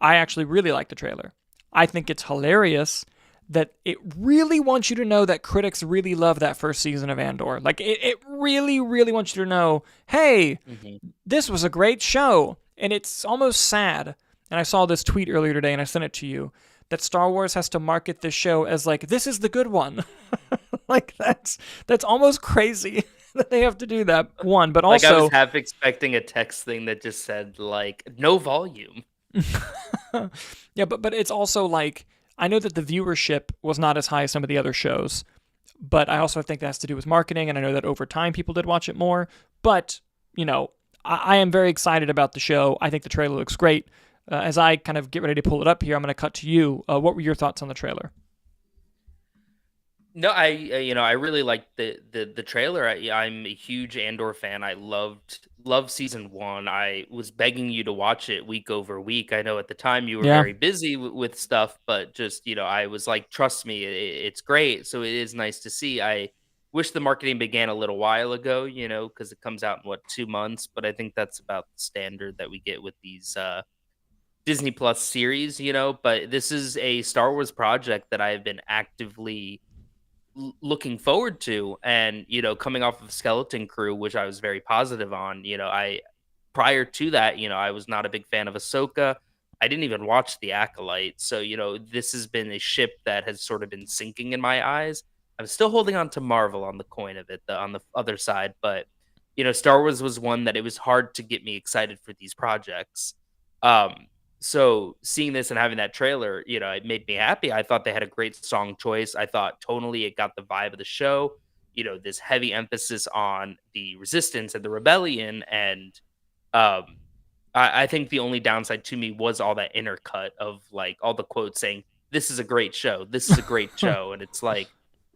I actually really like the trailer. I think it's hilarious that it really wants you to know that critics really love that first season of Andor. Like, it really, really wants you to know, hey, this was a great show. And it's almost sad. And I saw this tweet earlier today, and I sent it to you, that Star Wars has to market this show as, like, this is the good one. Like, that's almost crazy that they have to do that, one. But also, like, I was half expecting a text thing that just said, like, no volume. Yeah, but it's also like, I know that the viewership was not as high as some of the other shows, but I also think that has to do with marketing, and I know that over time people did watch it more. But, I am very excited about the show. I think the trailer looks great. As I kind of get ready to pull it up here, I'm going to cut to you. What were your thoughts on the trailer? No, I really liked the trailer. I'm a huge Andor fan. I loved season 1. I was begging you to watch it week over week. I know at the time you were Yeah. very busy with stuff, but just, I was like, trust me, it's great. So it is nice to see. I wish the marketing began a little while ago, because it comes out in 2 months, but I think that's about the standard that we get with these Disney Plus series, but this is a Star Wars project that I've been actively looking forward to, and coming off of Skeleton Crew, which I was very positive on. I prior to that, I was not a big fan of Ahsoka. I didn't even watch The Acolyte, so this has been a ship that has sort of been sinking in my eyes. I'm still holding on to Marvel on the coin of it, on the other side, but Star Wars was one that it was hard to get me excited for these projects. um so seeing this and having that trailer, it made me happy. I thought they had a great song choice. I thought tonally it got the vibe of the show. This heavy emphasis on the resistance and the rebellion, and um, I think the only downside to me was all that intercut of like all the quotes saying, "This is a great show. This is a great show," and it's like,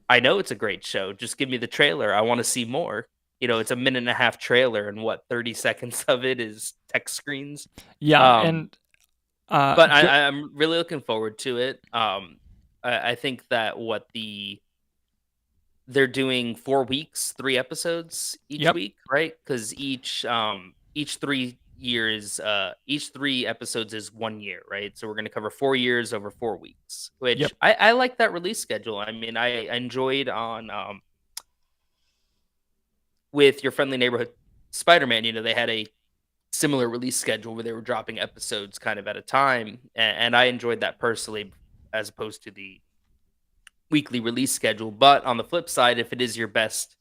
I know it's a great show. Just give me the trailer. I want to see more. It's a minute and a half trailer, and 30 seconds of it is text screens. Yeah, Um, and but I'm really looking forward to it. I think that what they're doing 4 weeks, 3 episodes each Yep. week, right? Because each 3 years, each 3 episodes is 1 year, right? So we're gonna cover 4 years over 4 weeks, Yep. which I like that release schedule. I mean, I enjoyed on, with Your Friendly Neighborhood Spider-Man, they had a similar release schedule where they were dropping episodes kind of at a time, and I enjoyed that personally as opposed to the weekly release schedule. But on the flip side, if it is your best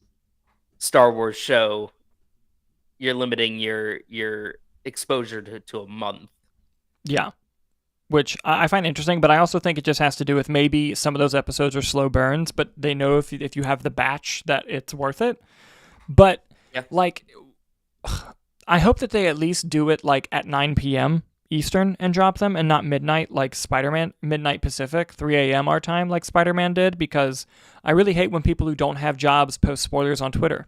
Star Wars show, you're limiting your exposure to a month. Yeah. Which I find interesting, but I also think it just has to do with maybe some of those episodes are slow burns, but they know if you have the batch that it's worth it. But Yeah. like, I hope that they at least do it like at 9 p.m. Eastern and drop them, and not midnight like Spider-Man, midnight Pacific, 3 a.m. our time like Spider-Man did, because I really hate when people who don't have jobs post spoilers on Twitter.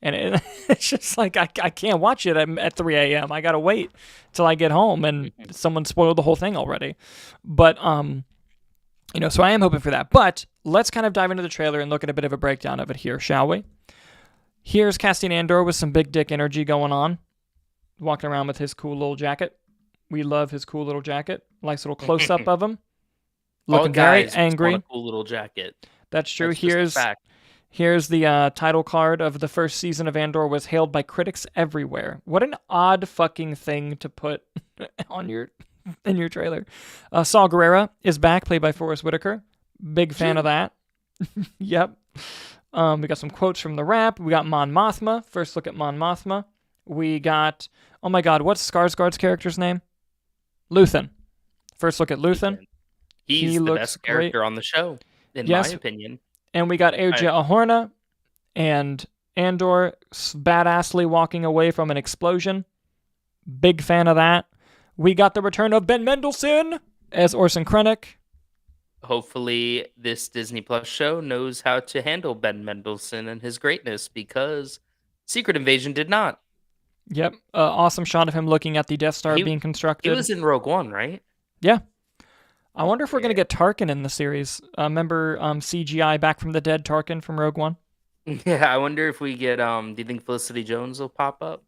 And it's just like I can't watch it at 3 a.m. I gotta wait till I get home, and someone spoiled the whole thing already. But so I am hoping for that. But let's kind of dive into the trailer and look at a bit of a breakdown of it here, shall we? Here's Cassian Andor with some big dick energy going on, walking around with his cool little jacket. We love his cool little jacket. Nice little close up of him, looking very angry. Want a cool little jacket. That's true. That's just a fact. Here's the title card of the first season of Andor, was hailed by critics everywhere. What an odd fucking thing to put on in your trailer. Saul Guerrero is back, played by Forrest Whitaker. Big fan of that. Yep. We got some quotes from the rap. We got Mon Mothma. First look at Mon Mothma. We got, oh my god, what's Skarsgård's character's name? Luthen. First look at Luthen. He's the best character on the show, in my opinion. And we got Adria Ahorna and Andor badassly walking away from an explosion. Big fan of that. We got the return of Ben Mendelsohn as Orson Krennic. Hopefully this Disney Plus show knows how to handle Ben Mendelsohn and his greatness, because Secret Invasion did not. Yep. Awesome shot of him looking at the Death Star being constructed. He was in Rogue One, right? Yeah. I wonder if we're going to get Tarkin in the series. Remember CGI Back from the Dead Tarkin from Rogue One? Yeah, I wonder if we get, do you think Felicity Jones will pop up?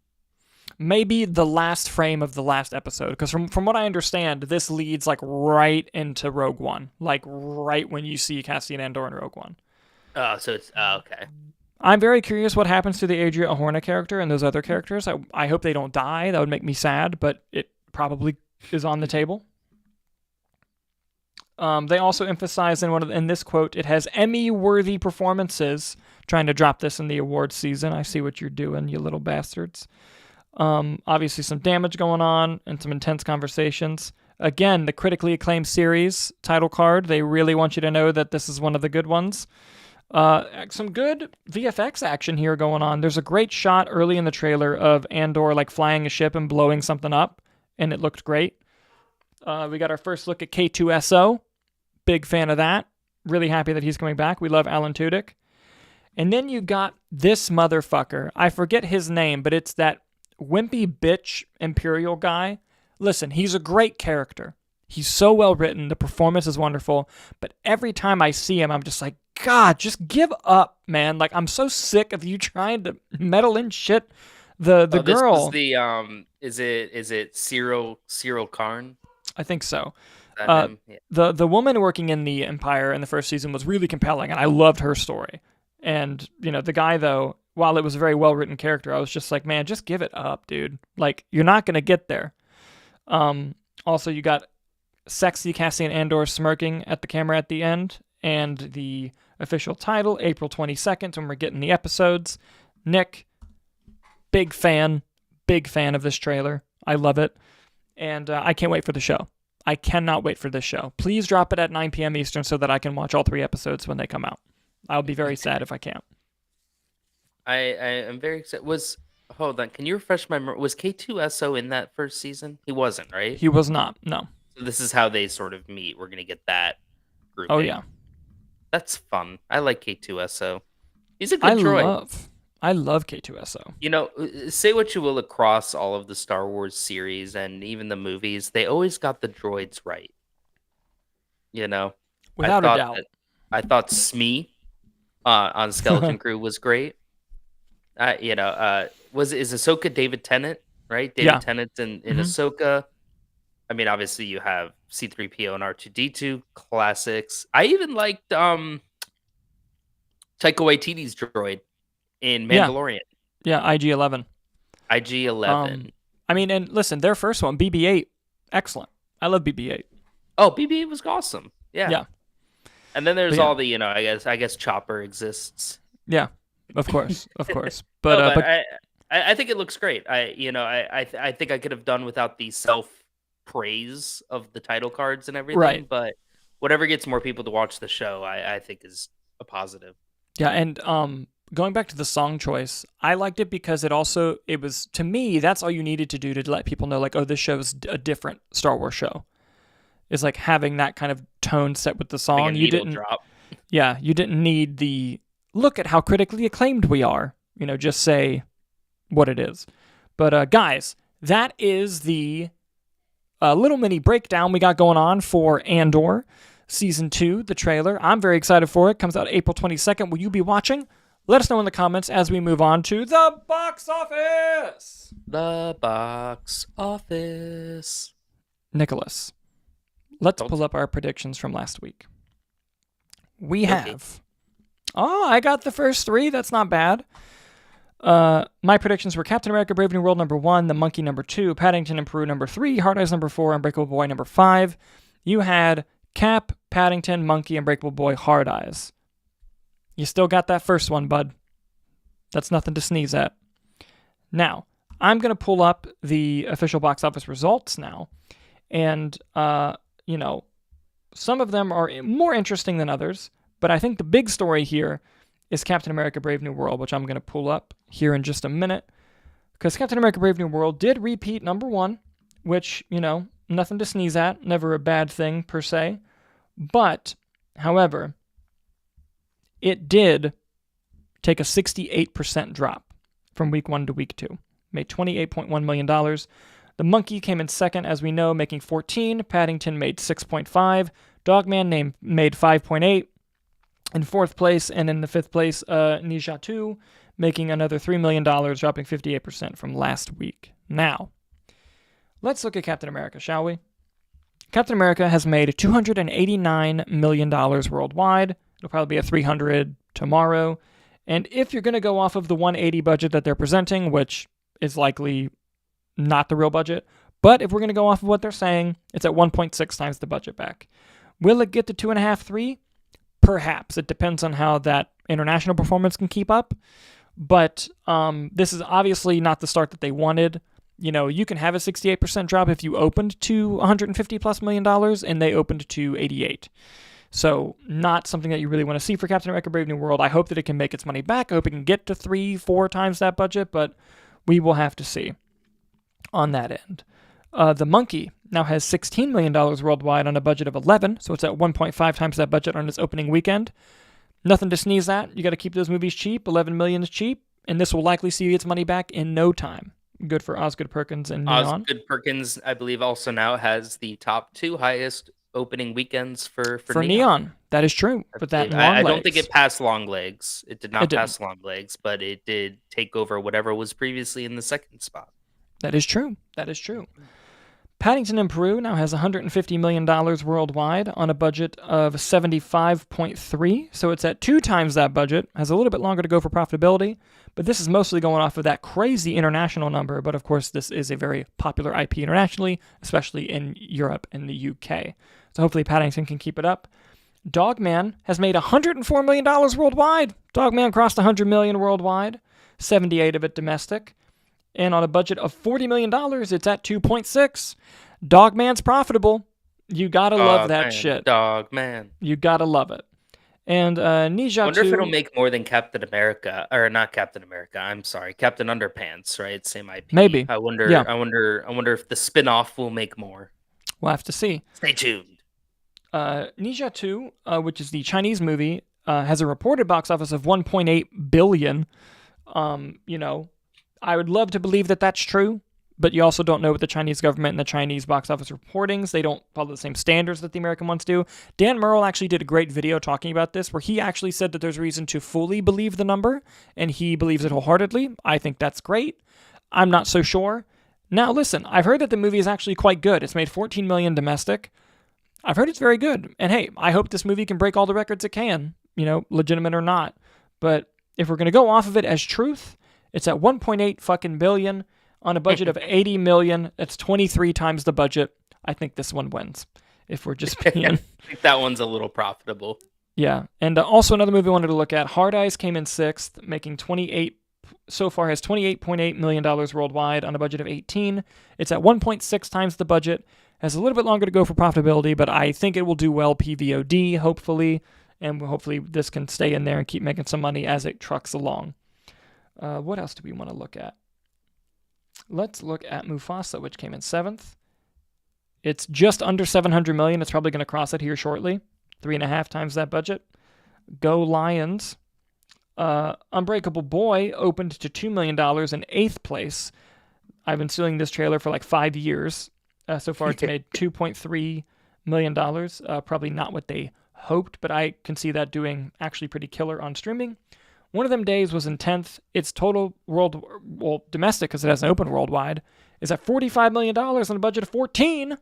Maybe the last frame of the last episode, because from what I understand, this leads like right into Rogue One, like right when you see Cassian Andor in Rogue One. Oh, so it's, okay. I'm very curious what happens to the Adria Ahorna character and those other characters. I hope they don't die. That would make me sad, but it probably is on the table. They also emphasize in this quote, it has Emmy-worthy performances. Trying to drop this in the awards season. I see what you're doing, you little bastards. Obviously some damage going on and some intense conversations. Again, the critically acclaimed series title card. They really want you to know that this is one of the good ones. Some good VFX action here going on. There's a great shot early in the trailer of Andor like flying a ship and blowing something up, and it looked great. We got our first look at K2SO. Big fan of that. Really happy that he's coming back. We love Alan Tudyk. And then you got this motherfucker. I forget his name, but it's that wimpy bitch Imperial guy. Listen, he's a great character. He's so well written. The performance is wonderful. But every time I see him, I'm just like, God, just give up, man. Like, I'm so sick of you trying to meddle in shit. The girl. This is it Cyril Karn? I think so. Yeah. The woman working in the Empire in the first season was really compelling, and I loved her story. And, the guy, though, while it was a very well-written character, I was just like, man, just give it up, dude. Like, you're not going to get there. Also, you got sexy Cassian Andor smirking at the camera at the end, and the official title, April 22nd, when we're getting the episodes. Nick, big fan of this trailer. I love it. And I can't wait for the show. I cannot wait for this show. Please drop it at 9 p.m. Eastern so that I can watch all 3 episodes when they come out. I'll be very sad if I can't. I am very excited. Hold on, can you refresh my memory? Was K2SO in that first season? He wasn't, right? He was not, no. So this is how they sort of meet. We're going to get that group. Oh, yeah. That's fun. I like K2SO. He's a good droid. I love K2SO. Say what you will across all of the Star Wars series and even the movies, they always got the droids right. Without a doubt. I thought Smee on Skeleton Crew was great. Is Ahsoka David Tennant, right? Yeah. David Tennant's in Mhm. Ahsoka. I mean, obviously you have C-3PO and R2-D2 classics. I even liked Taika Waititi's droid in Yeah. Mandalorian. Yeah, IG-11. IG-11. I mean, and listen, their first one, BB-8, excellent. I love BB-8. Oh, BB-8 was awesome. Yeah. Yeah. And then there's But yeah. all the, I guess Chopper exists. Yeah, of course, of course. No, But but I think it looks great. I think I could have done without the self praise of the title cards and everything. right. But whatever gets more people to watch the show, I think is a positive. Yeah, and going back to the song choice, I liked it because it was, to me, that's all you needed to do to let people know, like, oh, this show's a different Star Wars show. Is like having that kind of tone set with the song. Like a needle drop. Yeah, you didn't need the look at how critically acclaimed we are. Just say what it is. But guys, that is the little mini breakdown we got going on for Andor Season 2, the trailer. I'm very excited for it. Comes out April 22nd. Will you be watching? Let us know in the comments as we move on to the box office. The box office. Nicholas, let's pull up our predictions from last week. We have... Oh, I got the first 3. That's not bad. My predictions were Captain America Brave New World number 1, The Monkey number 2, Paddington and Peru number 3, Hard Eyes number 4, Unbreakable Boy number 5. You had Cap, Paddington, Monkey, Unbreakable Boy, Hard Eyes. You still got that first one, bud. That's nothing to sneeze at. Now, I'm going to pull up the official box office results now. And, some of them are more interesting than others. But I think the big story here is Captain America Brave New World, which I'm going to pull up here in just a minute. Because Captain America Brave New World did repeat number 1, which, nothing to sneeze at, never a bad thing per se. But, however, it did take a 68% drop from week 1 to week 2. Made $28.1 million. The Monkey came in second, as we know, making 14. Paddington made 6.5. Dogman made 5.8. In fourth place, and in the fifth place, Ninja 2, making another $3 million, dropping 58% from last week. Now, let's look at Captain America, shall we? Captain America has made $289 million worldwide. It'll probably be a $300 tomorrow. And if you're going to go off of the 180 budget that they're presenting, which is likely not the real budget, but if we're going to go off of what they're saying, it's at 1.6 times the budget back. Will it get to 2.5, 3? Perhaps. It depends on how that international performance can keep up. But this is obviously not the start that they wanted. You can have a 68% drop if you opened to $150+ million and they opened to 88. So not something that you really want to see for Captain America Brave New World. I hope that it can make its money back. I hope it can get to 3-4 times that budget, but we will have to see on that end. The Monkey now has $16 million worldwide on a budget of 11, so it's at 1.5 times that budget on its opening weekend. Nothing to sneeze at. You got to keep those movies cheap. 11 million is cheap, and this will likely see its money back in no time. Good for Osgood Perkins and Neon. Osgood Perkins, I believe, also now has the top 2 highest opening weekends for Neon. That is true. But that I don't think it passed Long Legs. It did not pass Long Legs, but it did take over whatever was previously in the second spot. That is true. Paddington in Peru now has $150 million worldwide on a budget of 75.3, so it's at 2 times that budget, has a little bit longer to go for profitability, but this is mostly going off of that crazy international number, but of course this is a very popular IP internationally, especially in Europe and the UK. So hopefully Paddington can keep it up. Dogman has made $104 million worldwide. Dogman crossed $100 million worldwide, 78 of it domestic. And on a budget of $40 million, it's at 2.6. Dogman's profitable. You gotta love that shit. Dogman. You gotta love it. And Ninja 2... I wonder if it'll make more than Captain America, or not Captain America. I'm sorry, Captain Underpants. Right, same IP. Maybe. I wonder. Yeah. I wonder if the spin-off will make more. We'll have to see. Stay tuned. Ninja 2, which is the Chinese movie, has a reported box office of 1.8 billion. I would love to believe that that's true. but you also don't know what the Chinese government and the Chinese box office reportings. They don't follow the same standards that the American ones do. Dan Murrell actually did a great video talking about this, where he actually said that there's reason to fully believe the number, and he believes it wholeheartedly. I think that's great. I'm not so sure. Now, listen, I've heard that the movie is actually quite good. It's made $14 million domestic. I've heard it's very good. And hey, I hope this movie can break all the records it can, legitimate or not. But if we're going to go off of it as truth, it's at 1.8 fucking billion on a budget of 80 million. That's 23 times the budget. I think this one wins. If we're just being... I think that one's a little profitable. Yeah. And also another movie I wanted to look at, Hard Eyes came in 6th, making 28, so far has $28.8 million worldwide on a budget of 18. It's at 1.6 times the budget. Has a little bit longer to go for profitability, but I think it will do well PVOD, hopefully. And hopefully this can stay in there and keep making some money as it trucks along. What else do we want to look at? Let's look at Mufasa, which came in 7th. It's just under 700 million. It's probably going to cross it here shortly. 3.5 times that budget. Go Lions. Unbreakable Boy opened to $2 million in 8th place. I've been seeing this trailer for like 5 years. So far, it's made $2.3 million. Probably not what they hoped, but I can see that doing actually pretty killer on streaming. One of Them Days was in 10th. Its total domestic, because it hasn't opened worldwide, is at $45 million on a budget of 14.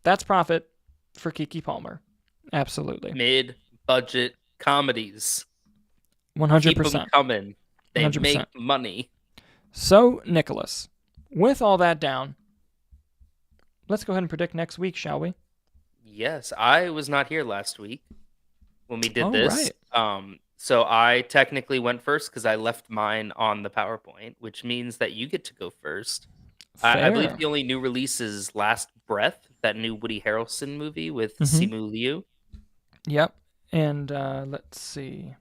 That's profit for Keke Palmer. Absolutely. Mid-budget comedies. 100%. Keep them coming. They 100%. make money. So, Nicholas, with all that down, let's go ahead and predict next week, shall we? Yes, I was not here last week when we did this. Right. So I technically went first because I left mine on the PowerPoint, which means that you get to go first. I believe the only new release is Last Breath, that new Woody Harrelson movie with Simu Liu. Yep. And let's see.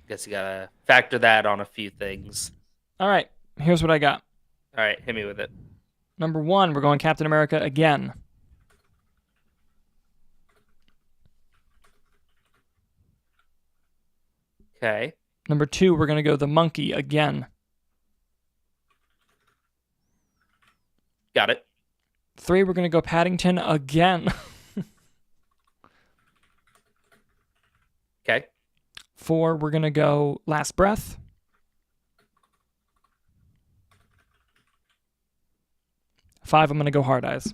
Guess you gotta factor that on a few things. All right. Here's what I got. All right, hit me with it. Number 1, we're going Captain America again. Okay. Number 2, we're going to go The Monkey again. Got it. 3, we're going to go Paddington again. Okay. 4, we're going to go Last Breath. 5, I'm going to go Hard Eyes.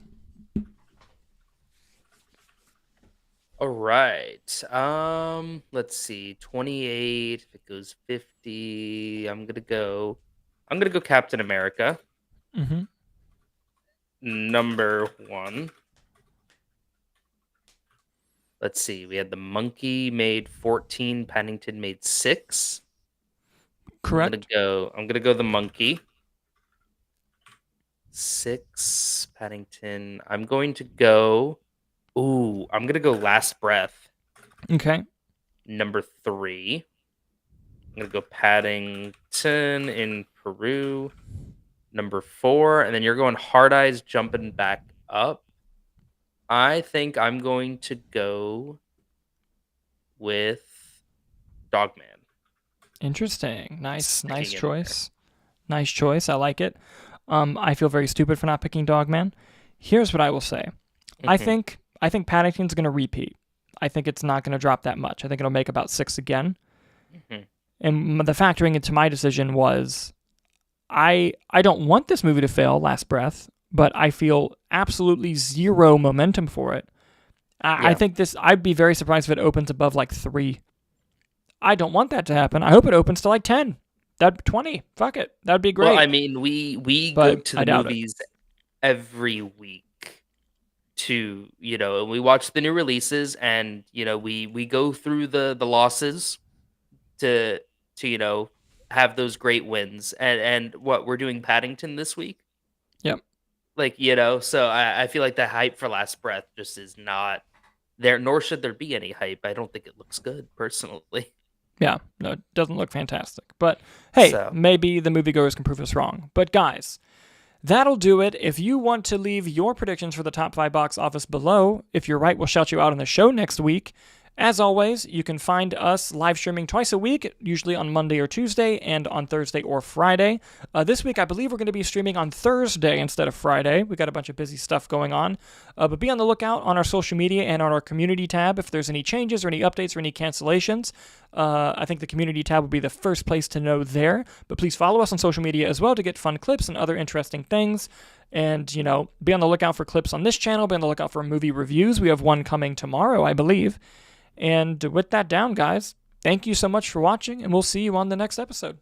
All right. Let's see. 28. If it goes 50, I'm gonna go Captain America. Number 1. Let's see. We had The Monkey made 14. Paddington made 6. Correct. I'm gonna go The Monkey. 6. Paddington. I'm going to go Last Breath. Okay. Number 3. I'm going to go Paddington in Peru. Number 4. And then you're going Hard Eyes jumping back up. I think I'm going to go with Dogman. Interesting. Nice choice. Nice choice. I like it. I feel very stupid for not picking Dogman. Here's what I will say. I think Paddington's going to repeat. I think it's not going to drop that much. I think it'll make about 6 again. And the factoring into my decision was I don't want this movie to fail, Last Breath, but I feel absolutely zero momentum for it. I think I'd be very surprised if it opens above like 3. I don't want that to happen. I hope it opens to like 10. That'd be 20. Fuck it. That'd be great. Well, I mean, we go to the movies every week to, and we watch the new releases, and, we go through the losses to have those great wins. And what, we're doing Paddington this week? Yep. Like, so I feel like the hype for Last Breath just is not there, nor should there be any hype. I don't think it looks good, personally. Yeah, no, it doesn't look fantastic. But hey, maybe the moviegoers can prove us wrong. But guys, that'll do it. If you want to leave your predictions for the top 5 box office below, if you're right, we'll shout you out on the show next week. As always, you can find us live streaming twice a week, usually on Monday or Tuesday, and on Thursday or Friday. This week, I believe we're going to be streaming on Thursday instead of Friday. We got a bunch of busy stuff going on. But be on the lookout on our social media and on our community tab if there's any changes or any updates or any cancellations. I think the community tab will be the first place to know there. But please follow us on social media as well to get fun clips and other interesting things. And, be on the lookout for clips on this channel. Be on the lookout for movie reviews. We have one coming tomorrow, I believe. And with that down, guys, thank you so much for watching, and we'll see you on the next episode.